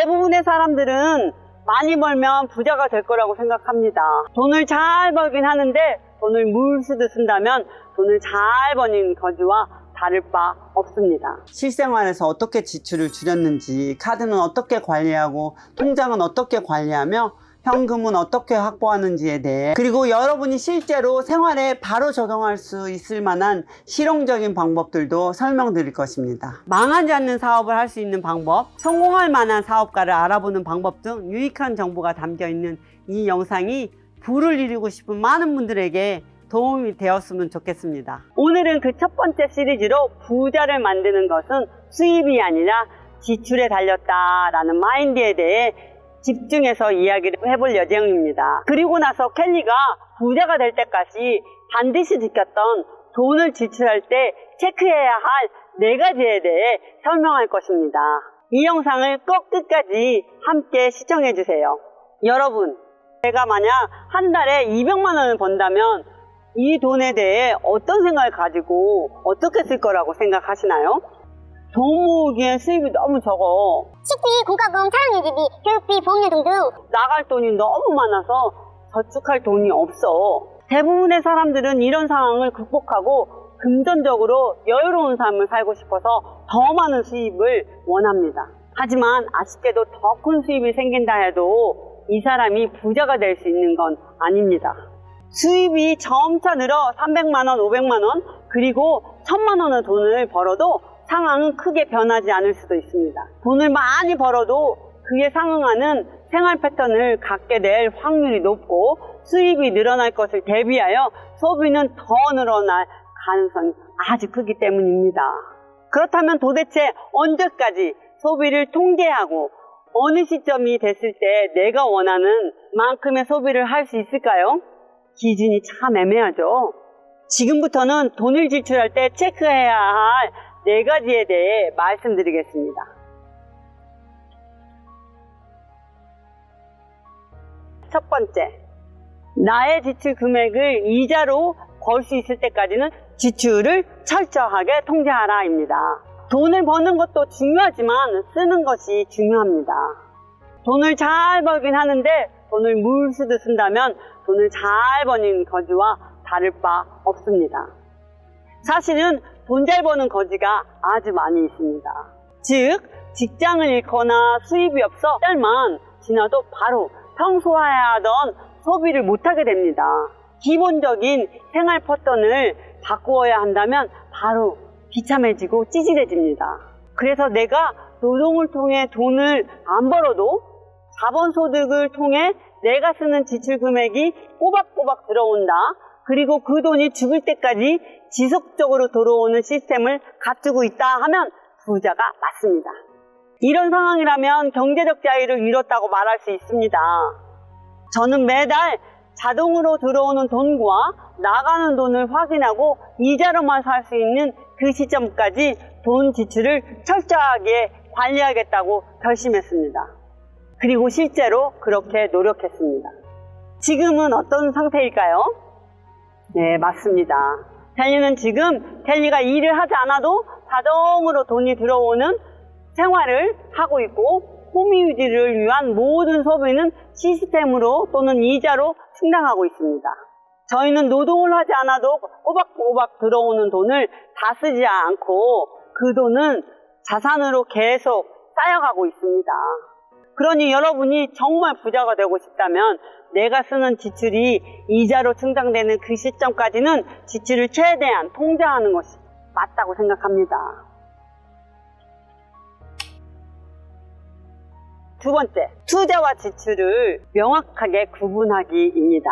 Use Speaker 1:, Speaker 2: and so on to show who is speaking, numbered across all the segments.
Speaker 1: 대부분의 사람들은 많이 벌면 부자가 될 거라고 생각합니다. 돈을 잘 벌긴 하는데 돈을 물 쓰듯 쓴다면 돈을 잘 버는 거지와 다를 바 없습니다. 실생활에서 어떻게 지출을 줄였는지, 카드는 어떻게 관리하고 통장은 어떻게 관리하며 현금은 어떻게 확보하는지에 대해, 그리고 여러분이 실제로 생활에 바로 적용할 수 있을 만한 실용적인 방법들도 설명드릴 것입니다. 망하지 않는 사업을 할 수 있는 방법, 성공할 만한 사업가를 알아보는 방법 등 유익한 정보가 담겨 있는 이 영상이 부를 이루고 싶은 많은 분들에게 도움이 되었으면 좋겠습니다. 오늘은 그 첫 번째 시리즈로 부자를 만드는 것은 수입이 아니라 지출에 달렸다라는 마인드에 대해 집중해서 이야기를 해볼 예정입니다. 그리고 나서 켈리가 부자가 될 때까지 반드시 지켰던 돈을 지출할 때 체크해야 할 4가지에 대해 설명할 것입니다. 이 영상을 꼭 끝까지 함께 시청해 주세요. 여러분, 제가 만약 한 달에 200만 원을 번다면 이 돈에 대해 어떤 생각을 가지고 어떻게 쓸 거라고 생각하시나요? 돈 모으기엔 수입이 너무 적어.
Speaker 2: 식비, 공과금, 사용유지비, 교육비, 보험료 등등
Speaker 1: 나갈 돈이 너무 많아서 저축할 돈이 없어. 대부분의 사람들은 이런 상황을 극복하고 금전적으로 여유로운 삶을 살고 싶어서 더 많은 수입을 원합니다. 하지만 아쉽게도 더 큰 수입이 생긴다 해도 이 사람이 부자가 될 수 있는 건 아닙니다. 수입이 점차 늘어 300만 원, 500만 원, 그리고 1000만 원의 돈을 벌어도 상황은 크게 변하지 않을 수도 있습니다. 돈을 많이 벌어도 그에 상응하는 생활 패턴을 갖게 될 확률이 높고 수입이 늘어날 것을 대비하여 소비는 더 늘어날 가능성이 아주 크기 때문입니다. 그렇다면 도대체 언제까지 소비를 통제하고 어느 시점이 됐을 때 내가 원하는 만큼의 소비를 할 수 있을까요? 기준이 참 애매하죠. 지금부터는 돈을 지출할 때 체크해야 할 4가지에 대해 말씀드리겠습니다. 첫 번째, 나의 지출 금액을 이자로 벌 수 있을 때까지는 지출을 철저하게 통제하라입니다. 돈을 버는 것도 중요하지만 쓰는 것이 중요합니다. 돈을 잘 벌긴 하는데 돈을 물 쓰듯 쓴다면 돈을 잘 버는 거지와 다를 바 없습니다. 사실은 돈 잘 버는 거지가 아주 많이 있습니다. 즉, 직장을 잃거나 수입이 없어 달만 지나도 바로 평소 해야 하던 소비를 못하게 됩니다. 기본적인 생활 패턴을 바꾸어야 한다면 바로 비참해지고 찌질해집니다. 그래서 내가 노동을 통해 돈을 안 벌어도 자본소득을 통해 내가 쓰는 지출 금액이 꼬박꼬박 들어온다. 그리고 그 돈이 죽을 때까지 지속적으로 들어오는 시스템을 갖추고 있다 하면 부자가 맞습니다. 이런 상황이라면 경제적 자유를 이뤘다고 말할 수 있습니다. 저는 매달 자동으로 들어오는 돈과 나가는 돈을 확인하고 이자로만 살 수 있는 그 시점까지 돈 지출을 철저하게 관리하겠다고 결심했습니다. 그리고 실제로 그렇게 노력했습니다. 지금은 어떤 상태일까요? 네, 맞습니다. 켈리는 지금 켈리가 일을 하지 않아도 자동으로 돈이 들어오는 생활을 하고 있고 소비 유지를 위한 모든 소비는 시스템으로 또는 이자로 충당하고 있습니다. 저희는 노동을 하지 않아도 꼬박꼬박 들어오는 돈을 다 쓰지 않고 그 돈은 자산으로 계속 쌓여가고 있습니다. 그러니 여러분이 정말 부자가 되고 싶다면 내가 쓰는 지출이 이자로 충당되는 그 시점까지는 지출을 최대한 통제하는 것이 맞다고 생각합니다. 두 번째, 투자와 지출을 명확하게 구분하기입니다.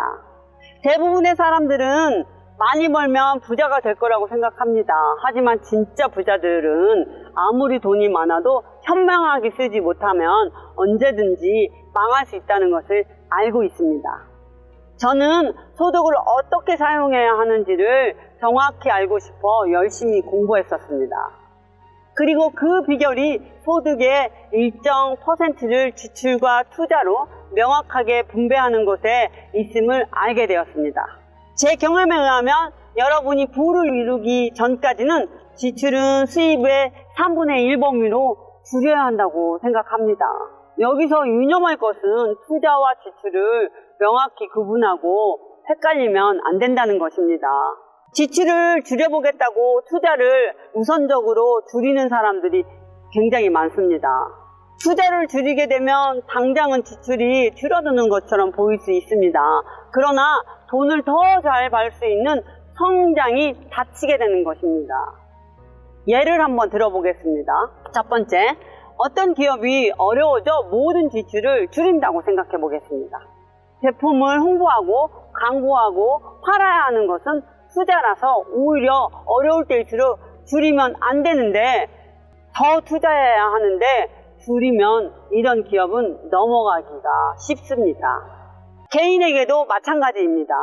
Speaker 1: 대부분의 사람들은 많이 벌면 부자가 될 거라고 생각합니다. 하지만 진짜 부자들은 아무리 돈이 많아도 현명하게 쓰지 못하면 언제든지 망할 수 있다는 것을 알고 있습니다. 저는 소득을 어떻게 사용해야 하는지를 정확히 알고 싶어 열심히 공부했었습니다. 그리고 그 비결이 소득의 일정 퍼센트를 지출과 투자로 명확하게 분배하는 곳에 있음을 알게 되었습니다. 제 경험에 의하면 여러분이 부를 이루기 전까지는 지출은 수입의 3분의 1 범위로 줄여야 한다고 생각합니다. 여기서 유념할 것은 투자와 지출을 명확히 구분하고 헷갈리면 안 된다는 것입니다. 지출을 줄여보겠다고 투자를 우선적으로 줄이는 사람들이 굉장히 많습니다. 투자를 줄이게 되면 당장은 지출이 줄어드는 것처럼 보일 수 있습니다. 그러나 돈을 더 잘 벌 수 있는 성장이 닫히게 되는 것입니다. 예를 한번 들어보겠습니다. 첫 번째, 어떤 기업이 어려워져 모든 지출을 줄인다고 생각해 보겠습니다. 제품을 홍보하고 광고하고 팔아야 하는 것은 투자라서 오히려 어려울 때일수록 줄이면 안 되는데 더 투자해야 하는데 줄이면 이런 기업은 넘어가기가 쉽습니다. 개인에게도 마찬가지입니다.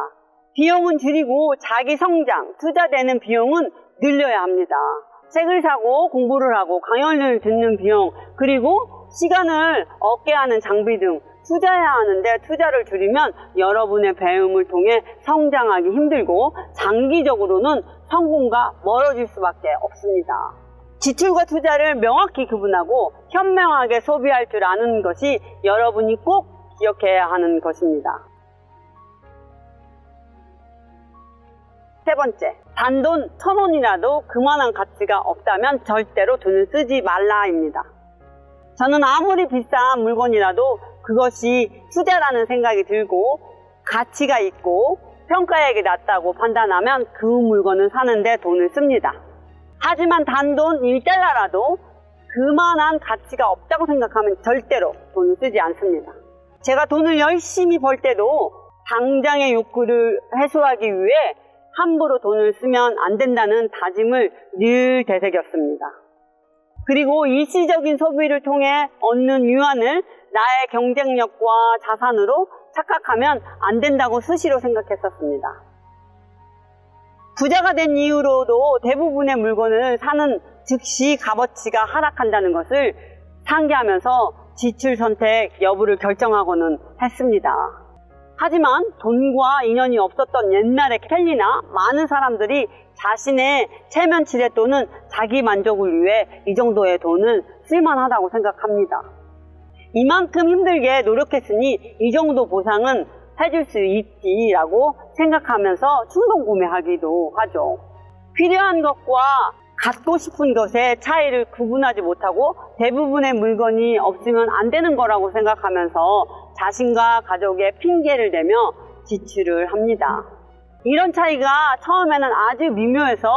Speaker 1: 비용은 줄이고 자기 성장, 투자되는 비용은 늘려야 합니다. 책을 사고 공부를 하고 강연을 듣는 비용, 그리고 시간을 얻게 하는 장비 등 투자해야 하는데 투자를 줄이면 여러분의 배움을 통해 성장하기 힘들고 장기적으로는 성공과 멀어질 수밖에 없습니다. 지출과 투자를 명확히 구분하고 현명하게 소비할 줄 아는 것이 여러분이 꼭 기억해야 하는 것입니다. 세 번째, 단돈 1,000원이라도 그만한 가치가 없다면 절대로 돈을 쓰지 말라입니다. 저는 아무리 비싼 물건이라도 그것이 투자라는 생각이 들고 가치가 있고 평가액이 낮다고 판단하면 그 물건을 사는데 돈을 씁니다. 하지만 단돈 1달러라도 그만한 가치가 없다고 생각하면 절대로 돈을 쓰지 않습니다. 제가 돈을 열심히 벌 때도 당장의 욕구를 해소하기 위해 함부로 돈을 쓰면 안 된다는 다짐을 늘 되새겼습니다. 그리고 일시적인 소비를 통해 얻는 유한을 나의 경쟁력과 자산으로 착각하면 안 된다고 수시로 생각했었습니다. 부자가 된 이후로도 대부분의 물건을 사는 즉시 값어치가 하락한다는 것을 상기하면서 지출 선택 여부를 결정하고는 했습니다. 하지만 돈과 인연이 없었던 옛날의 켈리나 많은 사람들이 자신의 체면치레 또는 자기 만족을 위해 이 정도의 돈은 쓸만하다고 생각합니다. 이만큼 힘들게 노력했으니 이 정도 보상은 해줄 수 있지라고 생각하면서 충동 구매하기도 하죠. 필요한 것과 갖고 싶은 것의 차이를 구분하지 못하고 대부분의 물건이 없으면 안 되는 거라고 생각하면서 자신과 가족의 핑계를 대며 지출을 합니다. 이런 차이가 처음에는 아주 미묘해서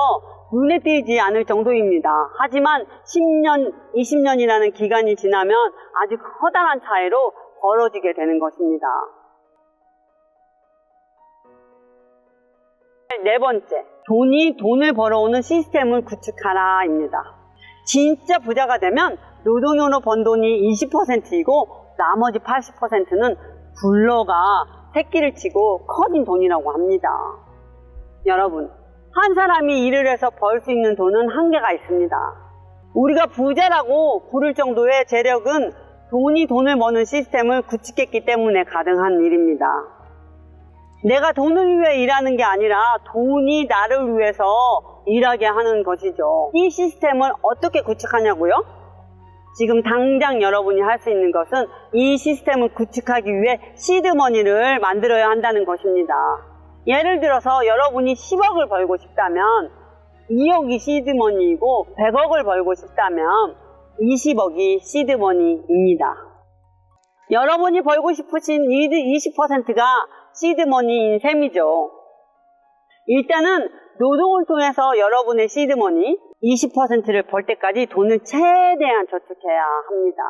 Speaker 1: 눈에 띄지 않을 정도입니다. 하지만 10년, 20년이라는 기간이 지나면 아주 커다란 차이로 벌어지게 되는 것입니다. 네 번째, 돈이 돈을 벌어오는 시스템을 구축하라입니다. 진짜 부자가 되면 노동으로 번 돈이 20%이고 나머지 80%는 굴러가 새끼를 치고 커진 돈이라고 합니다. 여러분, 한 사람이 일을 해서 벌 수 있는 돈은 한계가 있습니다. 우리가 부자라고 부를 정도의 재력은 돈이 돈을 버는 시스템을 구축했기 때문에 가능한 일입니다. 내가 돈을 위해 일하는 게 아니라 돈이 나를 위해서 일하게 하는 것이죠. 이 시스템을 어떻게 구축하냐고요? 지금 당장 여러분이 할 수 있는 것은 이 시스템을 구축하기 위해 시드머니를 만들어야 한다는 것입니다. 예를 들어서 여러분이 10억을 벌고 싶다면 2억이 시드머니이고 100억을 벌고 싶다면 20억이 시드머니입니다. 여러분이 벌고 싶으신 20%가 시드머니인 셈이죠. 일단은 노동을 통해서 여러분의 시드머니 20%를 벌 때까지 돈을 최대한 저축해야 합니다.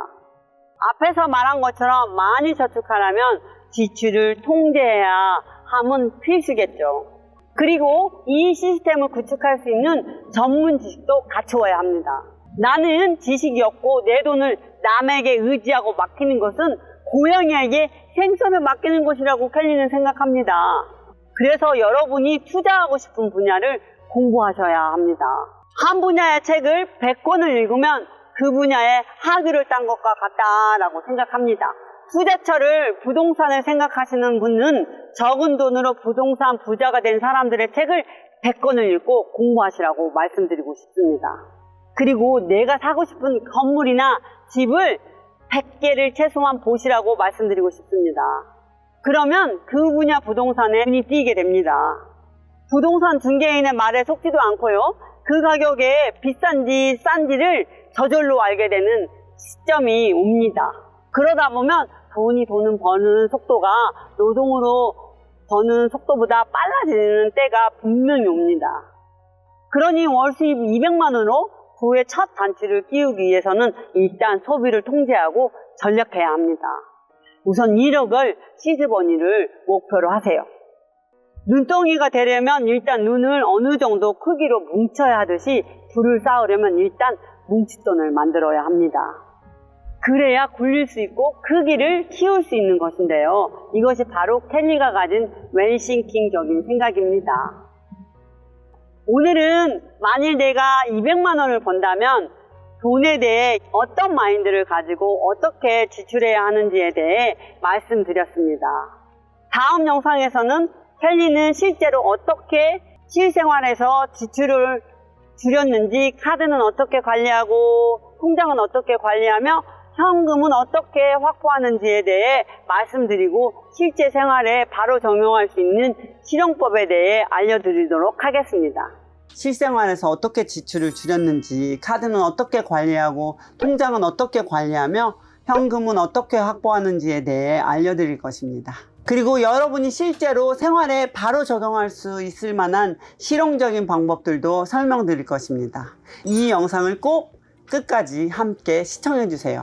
Speaker 1: 앞에서 말한 것처럼 많이 저축하려면 지출을 통제해야 함은 필수겠죠. 그리고 이 시스템을 구축할 수 있는 전문 지식도 갖추어야 합니다. 나는 지식이 없고 내 돈을 남에게 의지하고 맡기는 것은 고양이에게 생선을 맡기는 것이라고 켈리는 생각합니다. 그래서 여러분이 투자하고 싶은 분야를 공부하셔야 합니다. 한 분야의 책을 100권을 읽으면 그 분야의 학위를 딴 것과 같다라고 생각합니다. 투자처를 부동산을 생각하시는 분은 적은 돈으로 부동산 부자가 된 사람들의 책을 100권을 읽고 공부하시라고 말씀드리고 싶습니다. 그리고 내가 사고 싶은 건물이나 집을 100개를 최소한 보시라고 말씀드리고 싶습니다. 그러면 그 분야 부동산에 눈이 띄게 됩니다. 부동산 중개인의 말에 속지도 않고요. 그 가격에 비싼지 싼지를 저절로 알게 되는 시점이 옵니다. 그러다 보면 돈을 버는 속도가 노동으로 버는 속도보다 빨라지는 때가 분명히 옵니다. 그러니 월 수입 200만 원으로 부의 첫 단추를 끼우기 위해서는 일단 소비를 통제하고 전략해야 합니다. 우선 1억을 시즈버니를 목표로 하세요. 눈덩이가 되려면 일단 눈을 어느 정도 크기로 뭉쳐야 하듯이 부를 쌓으려면 일단 뭉칫돈을 만들어야 합니다. 그래야 굴릴 수 있고 크기를 키울 수 있는 것인데요. 이것이 바로 켈리가 가진 웰싱킹적인 생각입니다. 오늘은 만일 내가 200만 원을 번다면 돈에 대해 어떤 마인드를 가지고 어떻게 지출해야 하는지에 대해 말씀드렸습니다. 다음 영상에서는 켈리는 실제로 어떻게 실생활에서 지출을 줄였는지, 카드는 어떻게 관리하고 통장은 어떻게 관리하며 현금은 어떻게 확보하는지에 대해 말씀드리고 실제 생활에 바로 적용할 수 있는 실용법에 대해 알려드리도록 하겠습니다.
Speaker 3: 실생활에서 어떻게 지출을 줄였는지, 카드는 어떻게 관리하고 통장은 어떻게 관리하며 현금은 어떻게 확보하는지에 대해 알려드릴 것입니다. 그리고 여러분이 실제로 생활에 바로 적용할 수 있을 만한 실용적인 방법들도 설명드릴 것입니다. 이 영상을 꼭 끝까지 함께 시청해 주세요.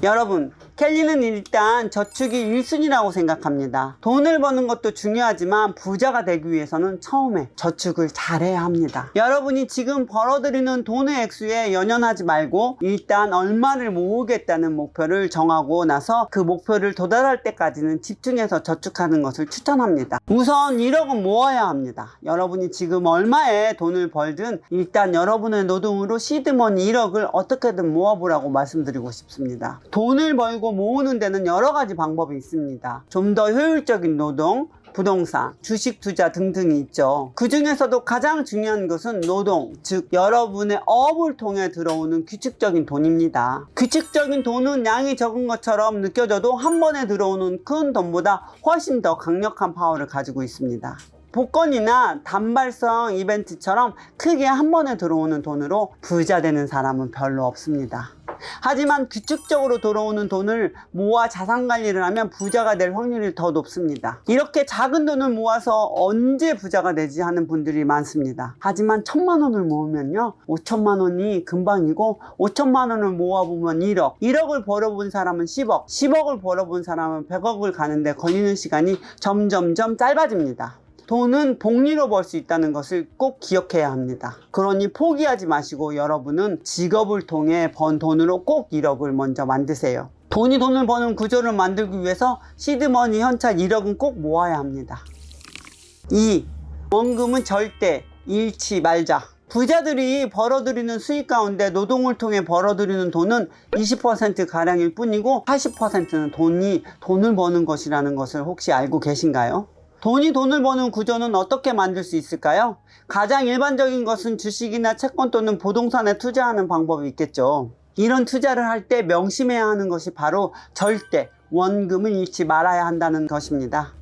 Speaker 3: 여러분, 켈리는 일단 저축이 1순위라고 생각합니다. 돈을 버는 것도 중요하지만 부자가 되기 위해서는 처음에 저축을 잘해야 합니다. 여러분이 지금 벌어들이는 돈의 액수에 연연하지 말고 일단 얼마를 모으겠다는 목표를 정하고 나서 그 목표를 도달할 때까지는 집중해서 저축하는 것을 추천합니다. 우선 1억은 모아야 합니다. 여러분이 지금 얼마에 돈을 벌든 일단 여러분의 노동으로 시드머니 1억을 어떻게든 모아보라고 말씀드리고 싶습니다. 돈을 벌고 모으는 데는 여러 가지 방법이 있습니다. 좀 더 효율적인 노동, 부동산, 주식 투자 등등이 있죠. 그 중에서도 가장 중요한 것은 노동, 즉 여러분의 업을 통해 들어오는 규칙적인 돈입니다. 규칙적인 돈은 양이 적은 것처럼 느껴져도 한 번에 들어오는 큰 돈보다 훨씬 더 강력한 파워를 가지고 있습니다. 복권이나 단발성 이벤트처럼 크게 한 번에 들어오는 돈으로 부자 되는 사람은 별로 없습니다. 하지만 규칙적으로 들어오는 돈을 모아 자산 관리를 하면 부자가 될 확률이 더 높습니다. 이렇게 작은 돈을 모아서 언제 부자가 되지 하는 분들이 많습니다. 하지만 1,000만 원을 모으면요, 5천만 원이 금방이고 5천만 원을 모아보면 1억, 1억을 벌어본 사람은 10억, 10억을 벌어본 사람은 100억을 가는데 걸리는 시간이 점점점 짧아집니다. 돈은 복리로 벌 수 있다는 것을 꼭 기억해야 합니다. 그러니 포기하지 마시고 여러분은 직업을 통해 번 돈으로 꼭 1억을 먼저 만드세요. 돈이 돈을 버는 구조를 만들기 위해서 시드머니 현찰 1억은 꼭 모아야 합니다. 2. 원금은 절대 잃지 말자. 부자들이 벌어들이는 수익 가운데 노동을 통해 벌어들이는 돈은 20%가량일 뿐이고 80%는 돈을 버는 것이라는 것을 혹시 알고 계신가요? 돈이 돈을 버는 구조는 어떻게 만들 수 있을까요? 가장 일반적인 것은 주식이나 채권 또는 부동산에 투자하는 방법이 있겠죠. 이런 투자를 할 때 명심해야 하는 것이 바로 절대 원금을 잃지 말아야 한다는 것입니다.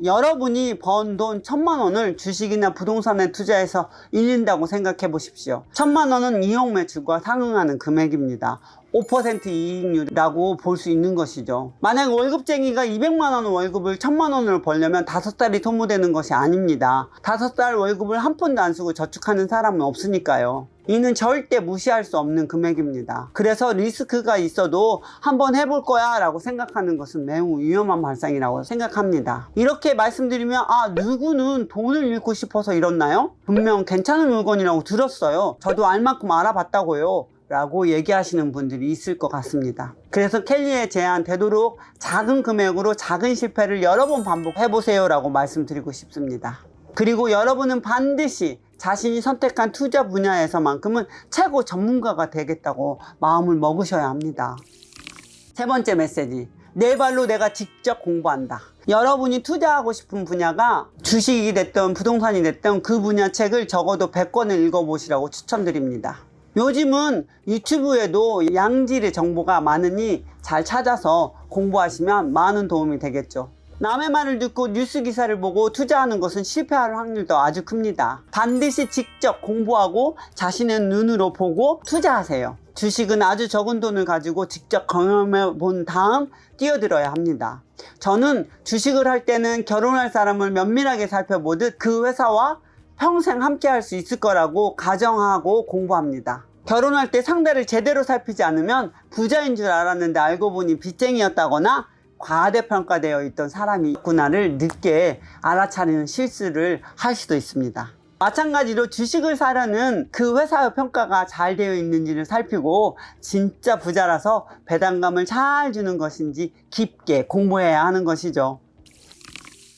Speaker 3: 여러분이 번 돈 1,000만 원을 주식이나 부동산에 투자해서 잃는다고 생각해 보십시오. 1,000만 원은 이용 매출과 상응하는 금액입니다. 5% 이익률이라고 볼 수 있는 것이죠. 만약 월급쟁이가 200만 원 월급을 1,000만 원을 벌려면 5달이 소모되는 것이 아닙니다. 5달 월급을 한 푼도 안 쓰고 저축하는 사람은 없으니까요. 이는 절대 무시할 수 없는 금액입니다. 그래서 리스크가 있어도 한번 해볼 거야 라고 생각하는 것은 매우 위험한 발상이라고 생각합니다. 이렇게 말씀드리면 누구는 돈을 잃고 싶어서 이렇나요? 분명 괜찮은 물건이라고 들었어요. 저도 알만큼 알아봤다고요 라고 얘기하시는 분들이 있을 것 같습니다. 그래서 켈리의 제안, 되도록 작은 금액으로 작은 실패를 여러 번 반복해보세요 라고 말씀드리고 싶습니다. 그리고 여러분은 반드시 자신이 선택한 투자 분야에서만큼은 최고 전문가가 되겠다고 마음을 먹으셔야 합니다. 세 번째 메시지, 내 발로 내가 직접 공부한다. 여러분이 투자하고 싶은 분야가 주식이 됐든 부동산이 됐든 그 분야 책을 적어도 100권을 읽어보시라고 추천드립니다. 요즘은 유튜브에도 양질의 정보가 많으니 잘 찾아서 공부하시면 많은 도움이 되겠죠. 남의 말을 듣고 뉴스 기사를 보고 투자하는 것은 실패할 확률도 아주 큽니다. 반드시 직접 공부하고 자신의 눈으로 보고 투자하세요. 주식은 아주 적은 돈을 가지고 직접 경험해 본 다음 뛰어들어야 합니다. 저는 주식을 할 때는 결혼할 사람을 면밀하게 살펴보듯 그 회사와 평생 함께 할 수 있을 거라고 가정하고 공부합니다. 결혼할 때 상대를 제대로 살피지 않으면 부자인 줄 알았는데 알고 보니 빚쟁이였다거나 과대평가되어 있던 사람이 있구나를 늦게 알아차리는 실수를 할 수도 있습니다. 마찬가지로 주식을 사려는 그 회사의 평가가 잘 되어 있는지를 살피고 진짜 부자라서 배당감을 잘 주는 것인지 깊게 공부해야 하는 것이죠.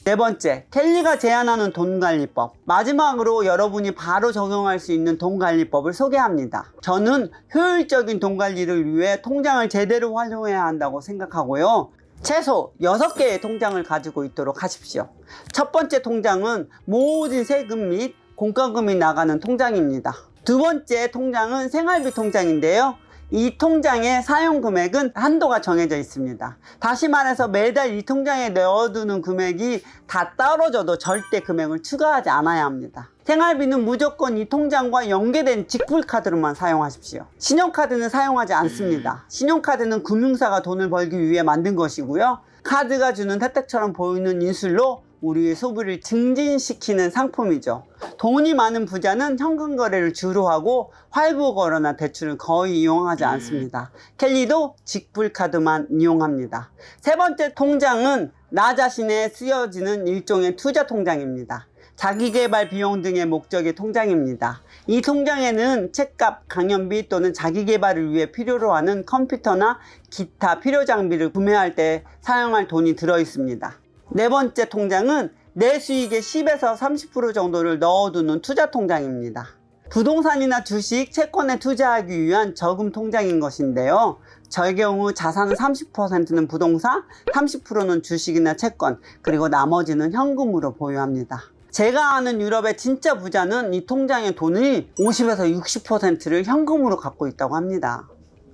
Speaker 3: 네 번째, 켈리가 제안하는 돈관리법. 마지막으로 여러분이 바로 적용할 수 있는 돈관리법을 소개합니다. 저는 효율적인 돈관리를 위해 통장을 제대로 활용해야 한다고 생각하고요. 최소 6개의 통장을 가지고 있도록 하십시오. 첫 번째 통장은 모든 세금 및 공과금이 나가는 통장입니다. 두 번째 통장은 생활비 통장인데요. 이 통장의 사용 금액은 한도가 정해져 있습니다. 다시 말해서 매달 이 통장에 넣어두는 금액이 다 떨어져도 절대 금액을 추가하지 않아야 합니다. 생활비는 무조건 이 통장과 연계된 직불카드로만 사용하십시오. 신용카드는 사용하지 않습니다. 신용카드는 금융사가 돈을 벌기 위해 만든 것이고요. 카드가 주는 혜택처럼 보이는 인술로 우리의 소비를 증진시키는 상품이죠. 돈이 많은 부자는 현금 거래를 주로 하고 할부 거래나 대출을 거의 이용하지 않습니다. 켈리도 직불카드만 이용합니다. 세 번째 통장은 나 자신에 쓰여지는 일종의 투자 통장입니다. 자기개발 비용 등의 목적의 통장입니다. 이 통장에는 책값, 강연비 또는 자기개발을 위해 필요로 하는 컴퓨터나 기타 필요 장비를 구매할 때 사용할 돈이 들어 있습니다. 네 번째 통장은 내 수익의 10에서 30% 정도를 넣어두는 투자 통장입니다. 부동산이나 주식, 채권에 투자하기 위한 저금 통장인 것인데요. 저의 경우 자산은 30%는 부동산, 30%는 주식이나 채권, 그리고 나머지는 현금으로 보유합니다. 제가 아는 유럽의 진짜 부자는 이 통장의 돈의 50에서 60%를 현금으로 갖고 있다고 합니다.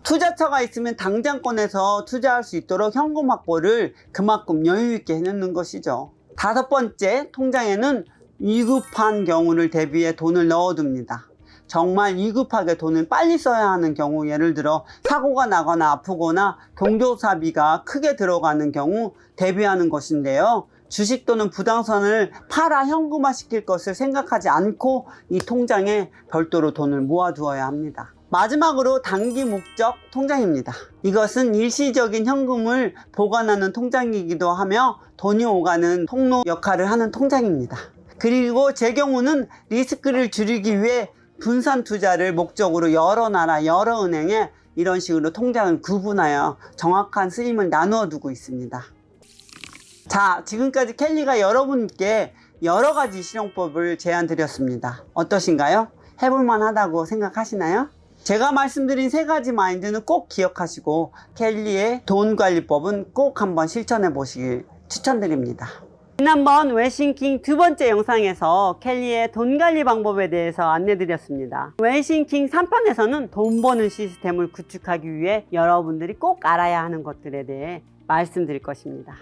Speaker 3: 투자처가 있으면 당장 꺼내서 투자할 수 있도록 현금 확보를 그만큼 여유 있게 해놓는 것이죠. 다섯 번째, 통장에는 위급한 경우를 대비해 돈을 넣어둡니다. 정말 위급하게 돈을 빨리 써야 하는 경우, 예를 들어 사고가 나거나 아프거나 경조사비가 크게 들어가는 경우 대비하는 것인데요. 주식 또는 부동산을 팔아 현금화 시킬 것을 생각하지 않고 이 통장에 별도로 돈을 모아두어야 합니다. 마지막으로 단기 목적 통장입니다. 이것은 일시적인 현금을 보관하는 통장이기도 하며 돈이 오가는 통로 역할을 하는 통장입니다. 그리고 제 경우는 리스크를 줄이기 위해 분산 투자를 목적으로 여러 나라, 여러 은행에 이런 식으로 통장을 구분하여 정확한 쓰임을 나누어 두고 있습니다. 자, 지금까지 켈리가 여러분께 여러 가지 실용법을 제안 드렸습니다. 어떠신가요? 해볼만 하다고 생각하시나요? 제가 말씀드린 세 가지 마인드는 꼭 기억하시고 켈리의 돈관리법은 꼭 한번 실천해 보시길 추천드립니다.
Speaker 1: 지난번 웰싱킹 두 번째 영상에서 켈리의 돈관리 방법에 대해서 안내드렸습니다. 웰싱킹 3편에서는 돈 버는 시스템을 구축하기 위해 여러분들이 꼭 알아야 하는 것들에 대해 말씀드릴 것입니다.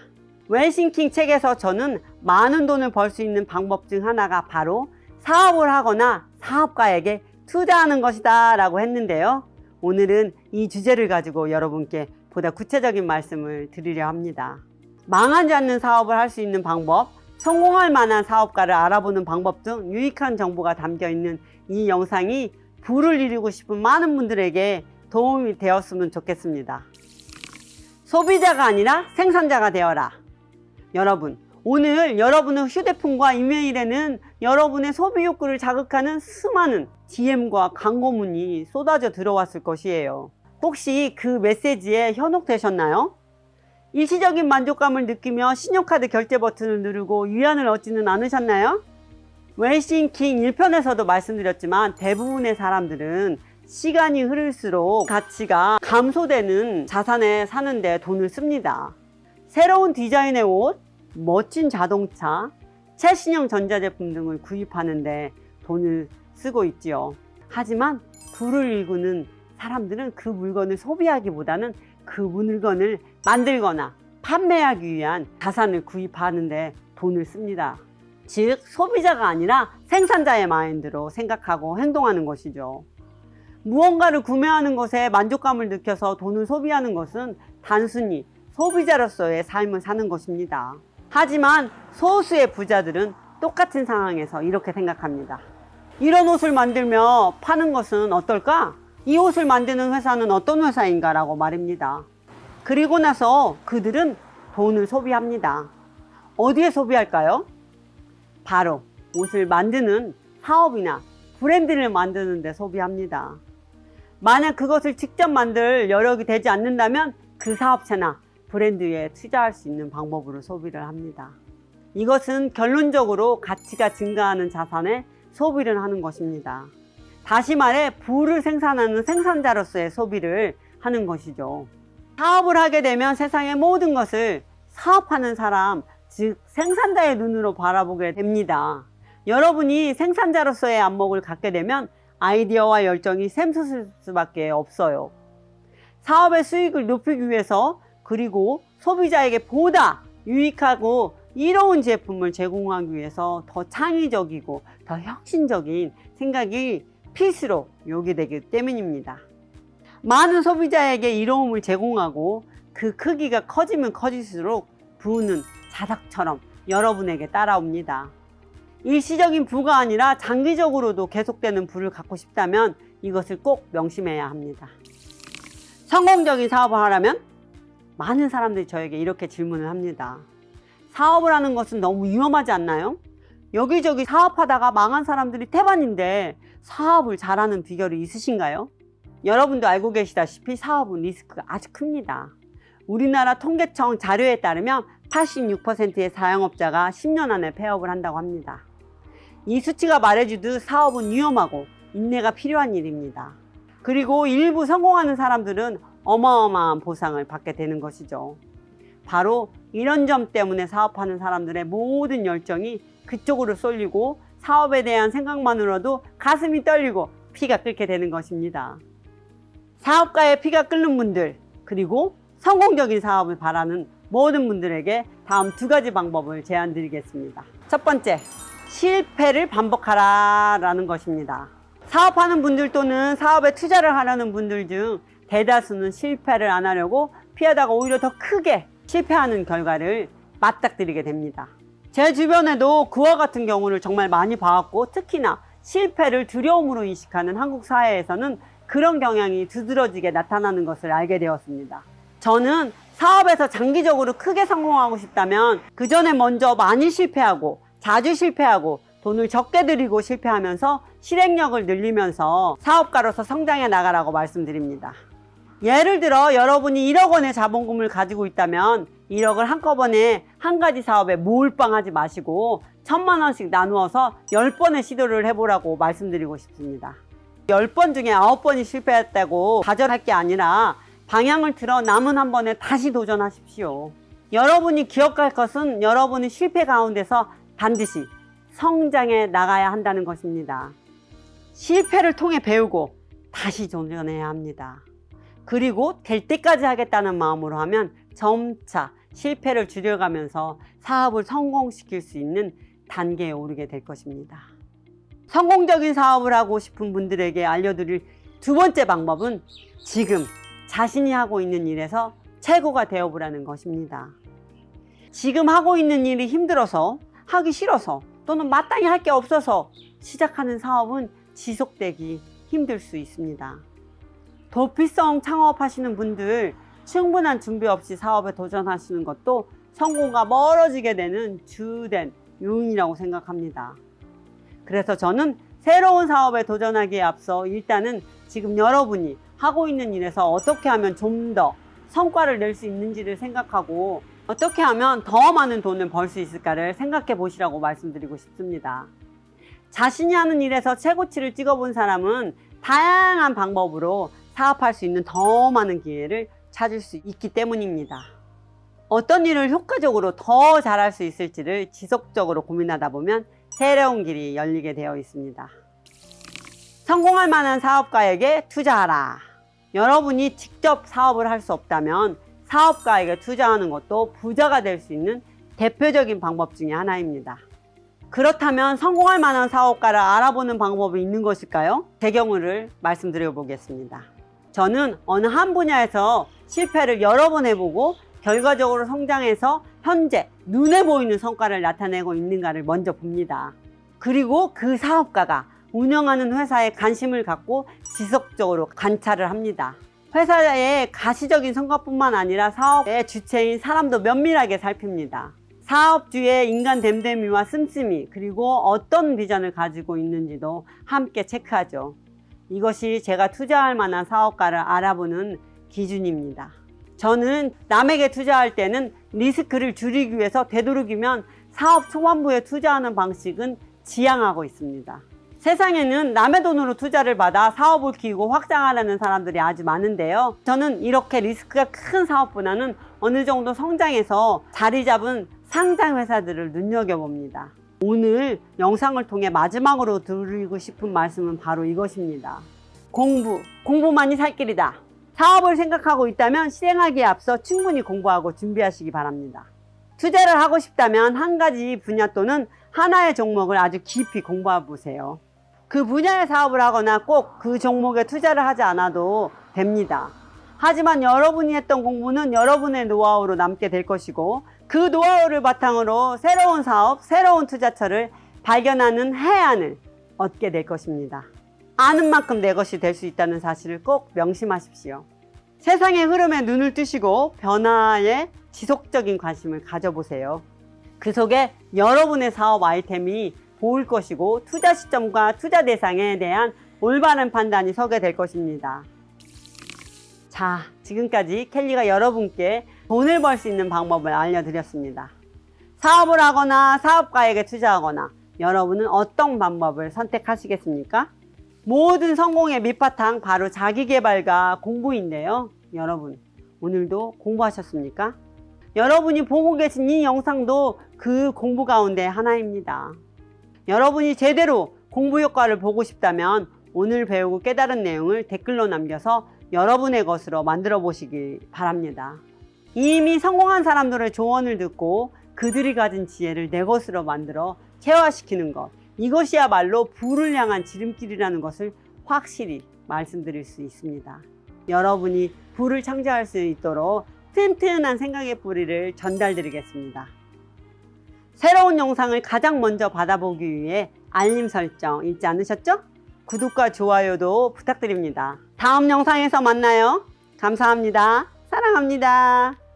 Speaker 1: 웰싱킹 책에서 저는 많은 돈을 벌 수 있는 방법 중 하나가 바로 사업을 하거나 사업가에게 투자하는 것이다 라고 했는데요. 오늘은 이 주제를 가지고 여러분께 보다 구체적인 말씀을 드리려 합니다. 망하지 않는 사업을 할 수 있는 방법, 성공할 만한 사업가를 알아보는 방법 등 유익한 정보가 담겨 있는 이 영상이 부를 이루고 싶은 많은 분들에게 도움이 되었으면 좋겠습니다. 소비자가 아니라 생산자가 되어라. 여러분, 오늘 여러분의 휴대폰과 이메일에는 여러분의 소비 욕구를 자극하는 수많은 DM과 광고문이 쏟아져 들어왔을 것이에요. 혹시 그 메시지에 현혹되셨나요? 일시적인 만족감을 느끼며 신용카드 결제 버튼을 누르고 위안을 얻지는 않으셨나요? 웰싱킹 1편에서도 말씀드렸지만 대부분의 사람들은 시간이 흐를수록 가치가 감소되는 자산에 사는데 돈을 씁니다. 새로운 디자인의 옷, 멋진 자동차, 최신형 전자제품 등을 구입하는데 돈을 쓰고 있지요. 하지만
Speaker 3: 부를 일구는 사람들은 그 물건을 소비하기보다는 그 물건을 만들거나 판매하기 위한 자산을 구입하는데 돈을 씁니다. 즉 소비자가 아니라 생산자의 마인드로 생각하고 행동하는 것이죠. 무언가를 구매하는 것에 만족감을 느껴서 돈을 소비하는 것은 단순히 소비자로서의 삶을 사는 것입니다. 하지만 소수의 부자들은 똑같은 상황에서 이렇게 생각합니다. 이런 옷을 만들며 파는 것은 어떨까? 이 옷을 만드는 회사는 어떤 회사인가? 라고 말입니다. 그리고 나서 그들은 돈을 소비합니다. 어디에 소비할까요? 바로 옷을 만드는 사업이나 브랜드를 만드는 데 소비합니다. 만약 그것을 직접 만들 여력이 되지 않는다면 그 사업체나 브랜드에 투자할 수 있는 방법으로 소비를 합니다. 이것은 결론적으로 가치가 증가하는 자산에 소비를 하는 것입니다. 다시 말해 부를 생산하는 생산자로서의 소비를 하는 것이죠. 사업을 하게 되면 세상의 모든 것을 사업하는 사람, 즉 생산자의 눈으로 바라보게 됩니다. 여러분이 생산자로서의 안목을 갖게 되면 아이디어와 열정이 샘솟을 수밖에 없어요. 사업의 수익을 높이기 위해서 그리고 소비자에게 보다 유익하고 이로운 제품을 제공하기 위해서 더 창의적이고 더 혁신적인 생각이 필수로 요구되기 때문입니다. 많은 소비자에게 이로움을 제공하고 그 크기가 커지면 커질수록 부는 자석처럼 여러분에게 따라옵니다. 일시적인 부가 아니라 장기적으로도 계속되는 부를 갖고 싶다면 이것을 꼭 명심해야 합니다. 성공적인 사업을 하려면 많은 사람들이 저에게 이렇게 질문을 합니다. 사업을 하는 것은 너무 위험하지 않나요? 여기저기 사업하다가 망한 사람들이 태반인데 사업을 잘하는 비결이 있으신가요? 여러분도 알고 계시다시피 사업은 리스크가 아주 큽니다. 우리나라 통계청 자료에 따르면 86%의 자영업자가 10년 안에 폐업을 한다고 합니다. 이 수치가 말해주듯 사업은 위험하고 인내가 필요한 일입니다. 그리고 일부 성공하는 사람들은 어마어마한 보상을 받게 되는 것이죠. 바로 이런 점 때문에 사업하는 사람들의 모든 열정이 그쪽으로 쏠리고 사업에 대한 생각만으로도 가슴이 떨리고 피가 끓게 되는 것입니다. 사업가의 피가 끓는 분들, 그리고 성공적인 사업을 바라는 모든 분들에게 다음 두 가지 방법을 제안 드리겠습니다. 첫 번째, 실패를 반복하라 라는 것입니다. 사업하는 분들 또는 사업에 투자를 하려는 분들 중 대다수는 실패를 안 하려고 피하다가 오히려 더 크게 실패하는 결과를 맞닥뜨리게 됩니다. 제 주변에도 그와 같은 경우를 정말 많이 봐왔고, 특히나 실패를 두려움으로 인식하는 한국 사회에서는 그런 경향이 두드러지게 나타나는 것을 알게 되었습니다. 저는 사업에서 장기적으로 크게 성공하고 싶다면 그 전에 먼저 많이 실패하고 자주 실패하고 돈을 적게 들이고 실패하면서 실행력을 늘리면서 사업가로서 성장해 나가라고 말씀드립니다. 예를 들어 여러분이 1억 원의 자본금을 가지고 있다면 1억을 한꺼번에 한 가지 사업에 몰빵하지 마시고 1,000만 원씩 나누어서 10번의 시도를 해보라고 말씀드리고 싶습니다. 10번 중에 9번이 실패했다고 좌절할 게 아니라 방향을 틀어 남은 한 번에 다시 도전하십시오. 여러분이 기억할 것은 여러분의 실패 가운데서 반드시 성장해 나가야 한다는 것입니다. 실패를 통해 배우고 다시 도전해야 합니다. 그리고 될 때까지 하겠다는 마음으로 하면 점차 실패를 줄여가면서 사업을 성공시킬 수 있는 단계에 오르게 될 것입니다. 성공적인 사업을 하고 싶은 분들에게 알려드릴 두 번째 방법은 지금 자신이 하고 있는 일에서 최고가 되어보라는 것입니다. 지금 하고 있는 일이 힘들어서, 하기 싫어서, 또는 마땅히 할 게 없어서 시작하는 사업은 지속되기 힘들 수 있습니다. 도피성 창업하시는 분들, 충분한 준비 없이 사업에 도전하시는 것도 성공과 멀어지게 되는 주된 요인이라고 생각합니다. 그래서 저는 새로운 사업에 도전하기에 앞서 일단은 지금 여러분이 하고 있는 일에서 어떻게 하면 좀 더 성과를 낼 수 있는지를 생각하고 어떻게 하면 더 많은 돈을 벌 수 있을까를 생각해 보시라고 말씀드리고 싶습니다. 자신이 하는 일에서 최고치를 찍어본 사람은 다양한 방법으로 사업할 수 있는 더 많은 기회를 찾을 수 있기 때문입니다. 어떤 일을 효과적으로 더 잘할 수 있을지를 지속적으로 고민하다 보면 새로운 길이 열리게 되어 있습니다. 성공할 만한 사업가에게 투자하라. 여러분이 직접 사업을 할 수 없다면 사업가에게 투자하는 것도 부자가 될 수 있는 대표적인 방법 중에 하나입니다. 그렇다면 성공할 만한 사업가를 알아보는 방법이 있는 것일까요? 제 경우를 말씀드려 보겠습니다. 저는 어느 한 분야에서 실패를 여러 번 해보고 결과적으로 성장해서 현재 눈에 보이는 성과를 나타내고 있는가를 먼저 봅니다. 그리고 그 사업가가 운영하는 회사에 관심을 갖고 지속적으로 관찰을 합니다. 회사의 가시적인 성과뿐만 아니라 사업의 주체인 사람도 면밀하게 살핍니다. 사업주의 인간 됨됨이와 씀씀이, 그리고 어떤 비전을 가지고 있는지도 함께 체크하죠. 이것이 제가 투자할 만한 사업가를 알아보는 기준입니다. 저는 남에게 투자할 때는 리스크를 줄이기 위해서 되도록이면 사업 초반부에 투자하는 방식은 지양하고 있습니다. 세상에는 남의 돈으로 투자를 받아 사업을 키우고 확장하려는 사람들이 아주 많은데요. 저는 이렇게 리스크가 큰 사업보다는 어느 정도 성장해서 자리 잡은 상장 회사들을 눈여겨봅니다. 오늘 영상을 통해 마지막으로 드리고 싶은 말씀은 바로 이것입니다. 공부만이 살 길이다. 사업을 생각하고 있다면 실행하기에 앞서 충분히 공부하고 준비하시기 바랍니다. 투자를 하고 싶다면 한 가지 분야 또는 하나의 종목을 아주 깊이 공부해 보세요. 그 분야의 사업을 하거나 꼭 그 종목에 투자를 하지 않아도 됩니다. 하지만 여러분이 했던 공부는 여러분의 노하우로 남게 될 것이고, 그 노하우를 바탕으로 새로운 사업, 새로운 투자처를 발견하는 해안을 얻게 될 것입니다. 아는 만큼 내 것이 될 수 있다는 사실을 꼭 명심하십시오. 세상의 흐름에 눈을 뜨시고 변화에 지속적인 관심을 가져보세요. 그 속에 여러분의 사업 아이템이 보일 것이고 투자 시점과 투자 대상에 대한 올바른 판단이 서게 될 것입니다. 자, 지금까지 켈리가 여러분께 돈을 벌 수 있는 방법을 알려드렸습니다. 사업을 하거나 사업가에게 투자하거나 여러분은 어떤 방법을 선택하시겠습니까? 모든 성공의 밑바탕 바로 자기계발과 공부인데요. 여러분, 오늘도 공부하셨습니까? 여러분이 보고 계신 이 영상도 그 공부 가운데 하나입니다. 여러분이 제대로 공부 효과를 보고 싶다면 오늘 배우고 깨달은 내용을 댓글로 남겨서 여러분의 것으로 만들어 보시기 바랍니다. 이미 성공한 사람들의 조언을 듣고 그들이 가진 지혜를 내 것으로 만들어 체화시키는 것, 이것이야말로 부를 향한 지름길이라는 것을 확실히 말씀드릴 수 있습니다. 여러분이 부를 창조할 수 있도록 튼튼한 생각의 뿌리를 전달드리겠습니다. 새로운 영상을 가장 먼저 받아보기 위해 알림 설정 잊지 않으셨죠? 구독과 좋아요도 부탁드립니다. 다음 영상에서 만나요. 감사합니다. 사랑합니다.